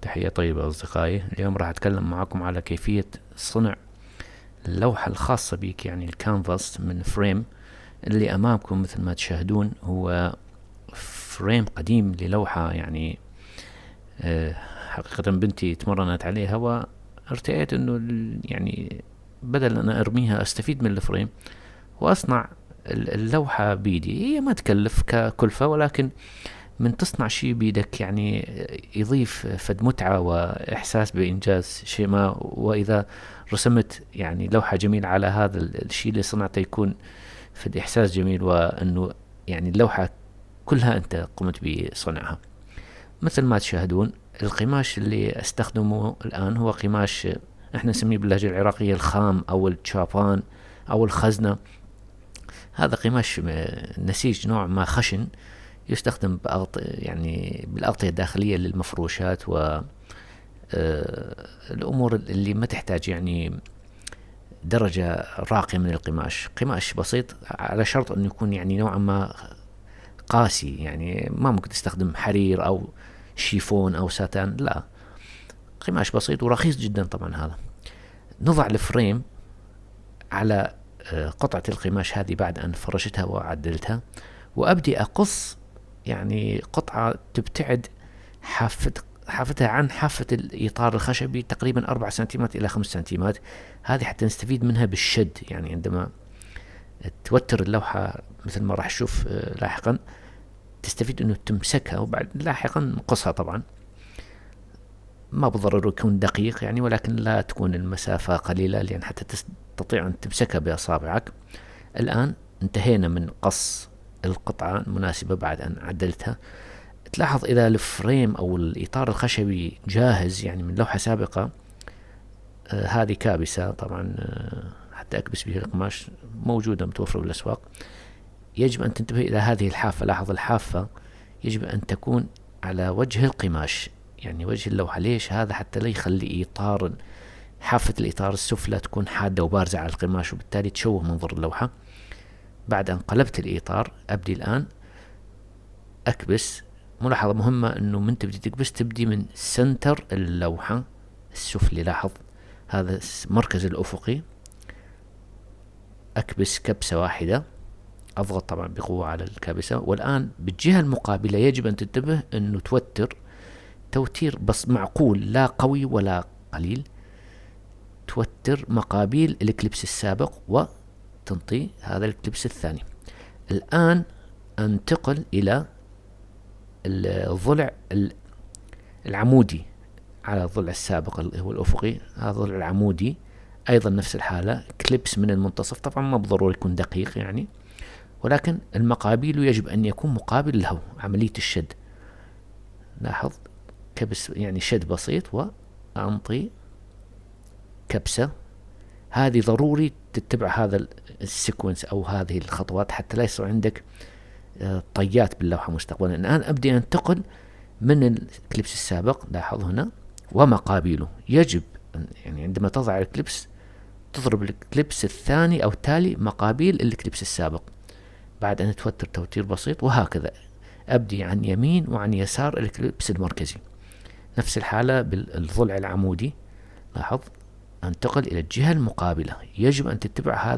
تحية طيبة أصدقائي. اليوم راح أتكلم معكم على كيفية صنع اللوحة الخاصة بك، يعني الكانفاس من فريم. اللي أمامكم مثل ما تشاهدون هو فريم قديم للوحة، يعني حقيقة بنتي تمرنت عليها وارتأيت أنه يعني بدل أن أرميها أستفيد من الفريم وأصنع اللوحة بيدي. هي ما تكلف ككلفة، ولكن من تصنع شيء بيدك يعني يضيف فد متعة وإحساس بإنجاز شيء ما. وإذا رسمت يعني لوحة جميلة على هذا الشيء اللي صنعته، يكون فد إحساس جميل، وأنه يعني اللوحة كلها أنت قمت بصنعها. مثل ما تشاهدون القماش اللي استخدمه الآن هو قماش احنا نسميه باللهجة العراقية الخام أو التشابان أو الخزنة. هذا قماش نسيج نوع ما خشن، يستخدم يعني بالأغطية الداخلية للمفروشات و الأمور اللي ما تحتاج يعني درجة راقية من القماش. قماش بسيط على شرط أنه يكون يعني نوعا ما قاسي، يعني ما ممكن تستخدم حرير أو شيفون أو ساتان، لا، قماش بسيط ورخيص جدا. طبعا هذا نضع الفريم على قطعة القماش هذه بعد أن فرشتها وعدلتها، وأبدي أقص يعني قطعة تبتعد حافتها عن حافة الإطار الخشبي تقريبا 4 سنتيمات إلى 5 سنتيمات. هذه حتى نستفيد منها بالشد، يعني عندما توتر اللوحة مثل ما راح نشوف لاحقا تستفيد أنه تمسكها، وبعد لاحقا نقصها. طبعا ما بالضرورة يكون دقيق يعني، ولكن لا تكون المسافة قليلة لأن حتى تستطيع أن تمسكها بأصابعك. الآن انتهينا من قص القطعة المناسبة بعد أن عدلتها. تلاحظ إذا الفريم أو الإطار الخشبي جاهز يعني من لوحة سابقة، هذه كابسة طبعا، حتى أكبس به القماش، موجودة متوفرة بالأسواق. يجب أن تنتبه إلى هذه الحافة. لاحظ الحافة يجب أن تكون على وجه القماش، يعني وجه اللوحة. ليش هذا؟ حتى لا يخلي حافة الإطار السفلى تكون حادة وبارزة على القماش، وبالتالي تشوه منظر اللوحة. بعد أن قلبت الإطار أبدي الآن أكبس. ملاحظة مهمة أنه من تبدي تكبس تبدي من سنتر اللوحة السفلي. لاحظ هذا مركز الأفقي. أكبس كبسة واحدة، أضغط طبعا بقوة على الكابسة. والآن بالجهة المقابلة يجب أن تنتبه أنه توتير بس معقول، لا قوي ولا قليل. توتر مقابيل الكليبس السابق وتنطي هذا الكليبس الثاني. الآن أنتقل إلى الضلع العمودي على الضلع السابق اللي هو الأفقي. هذا الضلع العمودي أيضا نفس الحالة، كليبس من المنتصف. طبعا ما بالضرورة يكون دقيق يعني، ولكن المقابيل يجب أن يكون مقابل له عملية الشد. لاحظ كبس يعني شد بسيط وأنطي كبسة. هذه ضروري تتبع هذا السيكونس أو هذه الخطوات حتى لا يصير عندك طيات باللوحة مستقبلا. الآن أبدي أنتقل من الكليبس السابق، لاحظ هنا، ومقابله. يجب يعني عندما تضع الكليبس تضرب الكليبس الثاني أو التالي مقابيل الكليبس السابق بعد أن توتر توتير بسيط، وهكذا أبدي عن يمين وعن يسار الكليبس المركزي. نفس الحالة بالضلع العمودي. لاحظ أنتقل إلى الجهة المقابلة. يجب أن تتبع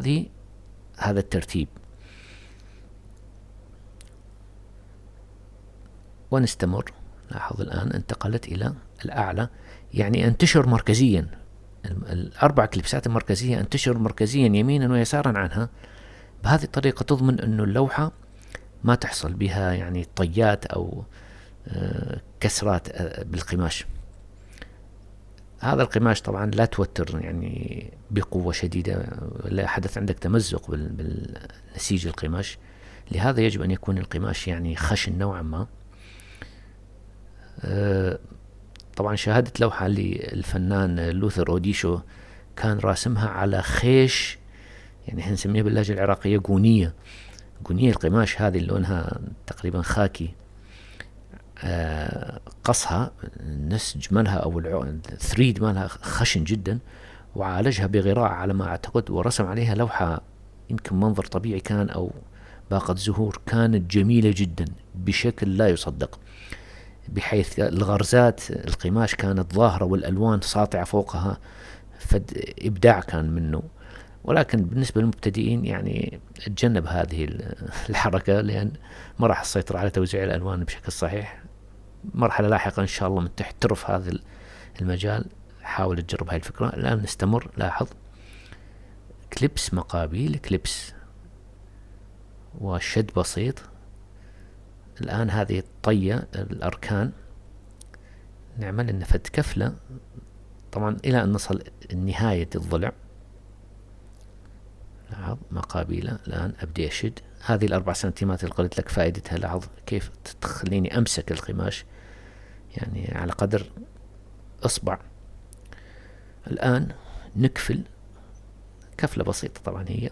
هذا الترتيب ونستمر. لاحظ الآن انتقلت إلى الأعلى، يعني انتشر مركزيا. الأربع كليبسات المركزية انتشر مركزيا يمينا ويسارا عنها. بهذه الطريقة تضمن أن اللوحة ما تحصل بها يعني طيات أو كسرات بالقماش. هذا القماش طبعا لا توتر يعني بقوة شديدة، لا حدث عندك تمزق بالنسيج القماش. لهذا يجب أن يكون القماش يعني خشن نوعا ما. طبعا شاهدت لوحة للفنان لوثر أوديشو، كان راسمها على خيش، يعني احنا نسميها باللهجة العراقية قونية القماش، هذه لونها تقريبا خاكي. قصها النسج مالها أو الثريد مالها خشن جدا، وعالجها بغراء على ما أعتقد، ورسم عليها لوحة يمكن منظر طبيعي كان أو باقة زهور. كانت جميلة جدا بشكل لا يصدق. بحيث الغرزات القماش كانت ظاهرة والألوان ساطعة فوقها، فإبداع كان منه. ولكن بالنسبة للمبتدئين يعني اتجنب هذه الحركة، لأن ما راح تسيطر على توزيع الألوان بشكل صحيح. مرحلة لاحقة إن شاء الله من تحترف هذا المجال حاول تجرب هاي الفكرة. الآن نستمر. لاحظ كليبس مقابيل كليبس وشد بسيط. الآن هذه الطية الأركان نعمل إن فد كفلة طبعا إلى أن نصل نهاية الضلع. لاحظ مقابيله. الآن أبدي أشد هذه ال4 سنتيمات اللي قلت لك فائدتها. لاحظ كيف تخليني أمسك القماش يعني على قدر إصبع. الآن نكفل كفلة بسيطة طبعا هي،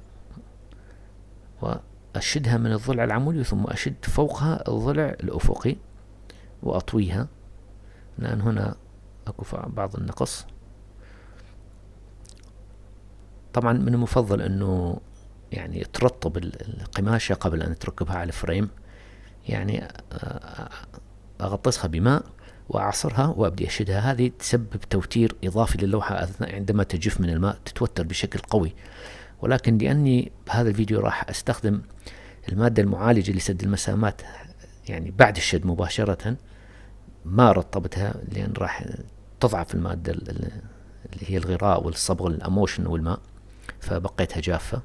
وأشدها من الضلع العمودي ثم أشد فوقها الضلع الأفقي وأطويها. الآن هنا أكو بعض النقص. طبعا من المفضل أنه يعني ترطب القماشة قبل أن تركبها على الفريم، يعني أغطسها بماء وأعصرها وأبدي أشدها. هذه تسبب توتير إضافي للوحة أثناء عندما تجف من الماء، تتوتر بشكل قوي. ولكن لأني بهذا الفيديو راح أستخدم المادة المعالجة لسد المسامات يعني بعد الشد مباشرة، ما رطبتها لأن راح تضعف المادة اللي هي الغراء والصبغ الأموشن والماء، فبقيتها جافة.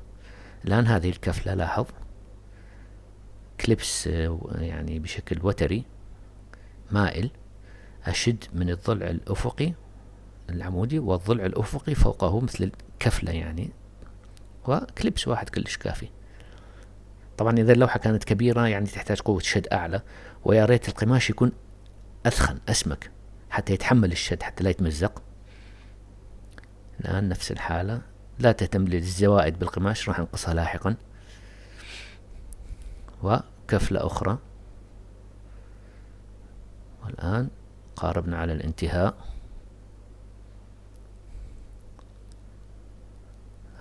الآن هذه الكفلة لاحظ كليبس يعني بشكل وتري مائل. أشد من الضلع الأفقي العمودي والضلع الأفقي فوقه مثل الكفلة يعني، وكليبس واحد كلش كافي. طبعا إذا اللوحة كانت كبيرة يعني تحتاج قوة شد أعلى، ويا ريت القماش يكون أثخن أسمك حتى يتحمل الشد حتى لا يتمزق. الآن نفس الحالة، لا تهتم للزوائد بالقماش راح نقصها لاحقا. وكفلة أخرى. والآن قاربنا على الانتهاء.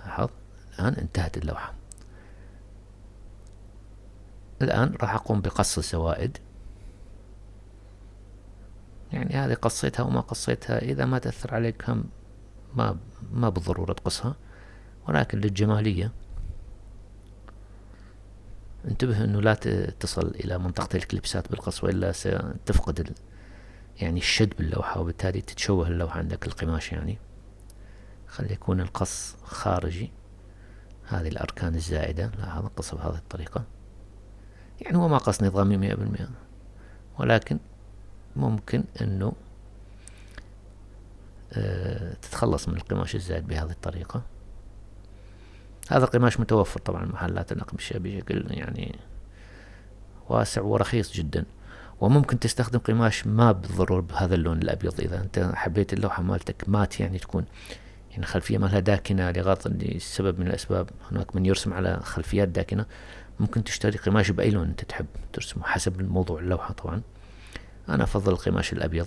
لاحظ الآن انتهت اللوحة. الآن راح أقوم بقص الزوائد. يعني هذه قصيتها وما قصيتها إذا ما تأثر عليك هم ما بالضرورة تقصها، ولكن للجمالية انتبه أنه لا تصل إلى منطقة الكليبسات بالقص، وإلا ستفقد يعني الشد باللوحة، وبالتالي تتشوه اللوحة عندك القماش. يعني خلي يكون القص خارجي. هذه الأركان الزائدة لاحظ قص بهذه الطريقة. يعني هو ما قص نظامي 100%، ولكن ممكن أنه تتخلص من القماش الزائد بهذه الطريقة. هذا القماش متوفر طبعا محلات الأقمشة بشكل يعني واسع ورخيص جدا، وممكن تستخدم قماش ما بالضرورة بهذا اللون الأبيض. إذا أنت حبيت اللوحة مالتك مات يعني تكون يعني خلفية مالها داكنة لسبب من الأسباب، هناك من يرسم على خلفيات داكنة، ممكن تشتري قماش بأي لون أنت تحب ترسمه حسب الموضوع اللوحة. طبعا أنا أفضل القماش الأبيض،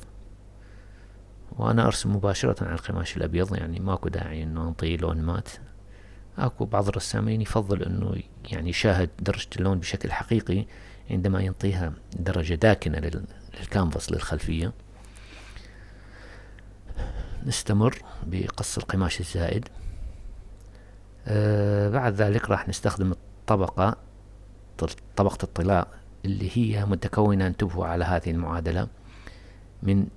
وأنا أرسم مباشرة على القماش الأبيض، يعني ماكو داعي أنه أنطيه لون مات. أكو بعض الرسامين يفضل أنه يعني يشاهد درجة اللون بشكل حقيقي عندما ينطيها درجة داكنة للكانفاس للخلفية. نستمر بقص القماش الزائد. بعد ذلك راح نستخدم طبقة الطلاء اللي هي متكونة، انتبهوا على هذه المعادلة، من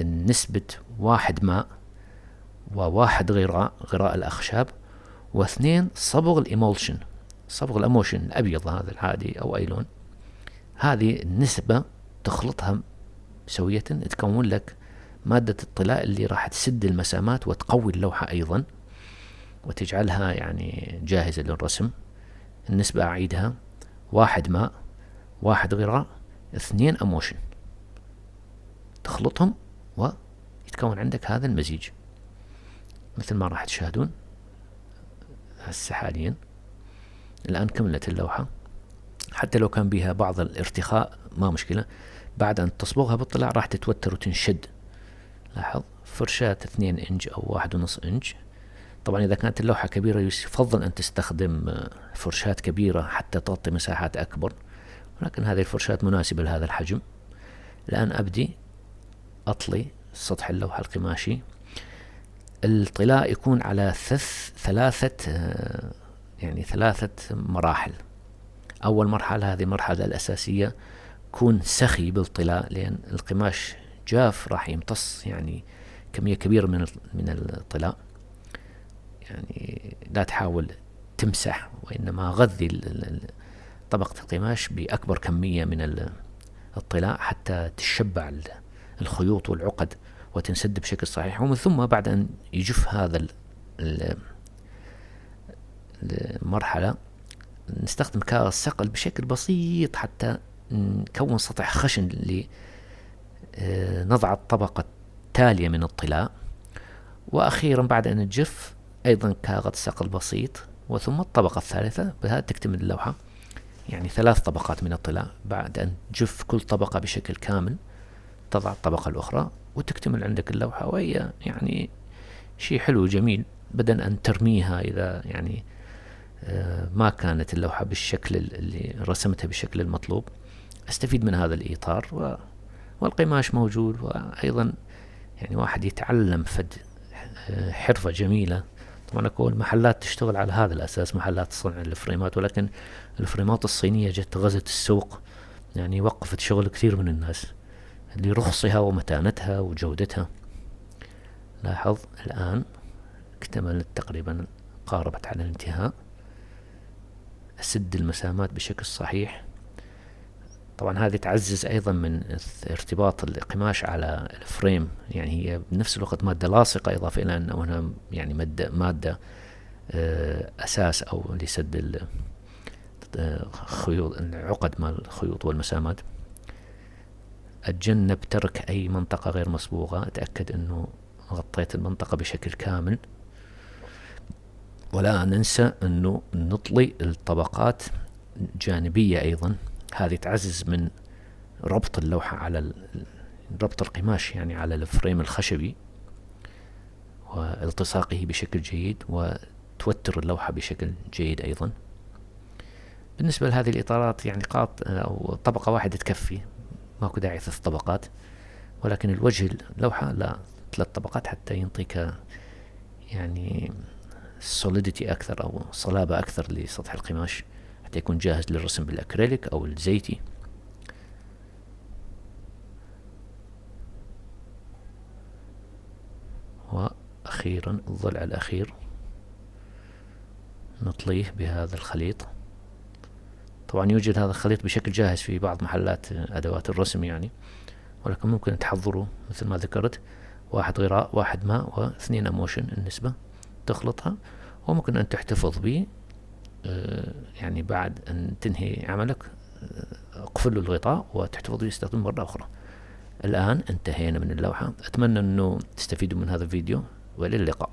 نسبة 1 ماء و1 غراء الأخشاب و2 صبغ الإيمولشن، صبغ الأموشن الأبيض هذا العادي أو أي لون. هذه النسبة تخلطها سوية تكون لك مادة الطلاء اللي راح تسد المسامات وتقوي اللوحة أيضا وتجعلها يعني جاهزة للرسم. النسبة أعيدها: 1 ماء، 1 غراء، 2 أموشن، تخلطهم ويتكون عندك هذا المزيج مثل ما راح تشاهدون هسه حاليا. الآن كملت اللوحة، حتى لو كان بها بعض الارتخاء ما مشكلة، بعد أن تصبغها بالطلاء راح تتوتر وتنشد. لاحظ فرشاة 2 إنج أو 1.5 إنج. طبعا إذا كانت اللوحة كبيرة يفضل أن تستخدم فرشاة كبيرة حتى تغطي مساحات أكبر، ولكن هذه الفرشاة مناسبة لهذا الحجم. الآن أبدي أطلي سطح اللوحة القماشي. الطلاء يكون على ثلاثة مراحل. أول مرحلة، هذه المرحلة الأساسية، كون سخي بالطلاء، لأن القماش جاف راح يمتص يعني كمية كبيرة من الطلاء. يعني لا تحاول تمسح، وإنما غذي طبقة القماش بأكبر كمية من الطلاء حتى تشبع الخيوط والعقد وتنسد بشكل صحيح. ومن ثم بعد أن يجف هذا المرحلة، نستخدم كاس صقل بشكل بسيط حتى نكون سطح خشن لنضع الطبقة التالية من الطلاء. وأخيرا بعد أن تجف أيضا كاغذ صقل بسيط، وثم الطبقة الثالثة. بهذا تكتمل اللوحة، يعني 3 طبقات من الطلاء. بعد أن تجف كل طبقة بشكل كامل تضع الطبقة الأخرى وتكتمل عندك اللوحة، وهي يعني شيء حلو جميل، بدل أن ترميها إذا يعني ما كانت اللوحة بالشكل اللي رسمتها بالشكل المطلوب. استفيد من هذا الإطار والقماش موجود. وأيضا يعني واحد يتعلم حرفة جميلة. طبعا أقول محلات تشتغل على هذا الأساس، محلات صنع الفريمات، ولكن الفريمات الصينية جت غزت السوق، يعني وقفت شغل كثير من الناس لرخصها ومتانتها وجودتها. لاحظ الآن اكتملت تقريبا، قاربت على الانتهاء. أسد المسامات بشكل صحيح. طبعا هذه تعزز أيضا من ارتباط القماش على الفريم، يعني هي بنفس الوقت مادة لاصقة، إضافة إلى أنها يعني مادة أساس أو لسد الخيوط، العقد مال الخيوط والمسامات. أتجنب ترك أي منطقة غير مصبوغة، أتأكد أنه غطيت المنطقة بشكل كامل. ولا ننسى أنه نطلي الطبقات جانبية أيضا، هذه تعزز من ربط اللوحة على ربط القماش يعني على الفريم الخشبي والتصاقه بشكل جيد، وتوتر اللوحة بشكل جيد أيضا. بالنسبة لهذه الإطارات يعني أو طبقة واحدة تكفي، ماكو داعي 3 طبقات، ولكن الوجه اللوحة لا 3 طبقات حتى ينطيك يعني solidity أكثر أو صلابة أكثر لسطح القماش، حتى يكون جاهز للرسم بالأكريليك أو الزيتي. وأخيرا الضلع الأخير نطليه بهذا الخليط. طبعا يوجد هذا الخليط بشكل جاهز في بعض محلات أدوات الرسم يعني، ولكن ممكن تحضره مثل ما ذكرت، 1 غراء 1 ماء و2 أموشن النسبة، تخلطها. وممكن أن تحتفظ به يعني بعد أن تنهي عملك اقفل الغطاء وتحتفظ به يستخدم مرة أخرى. الآن انتهينا من اللوحة. أتمنى أنه تستفيدوا من هذا الفيديو، وإلى اللقاء.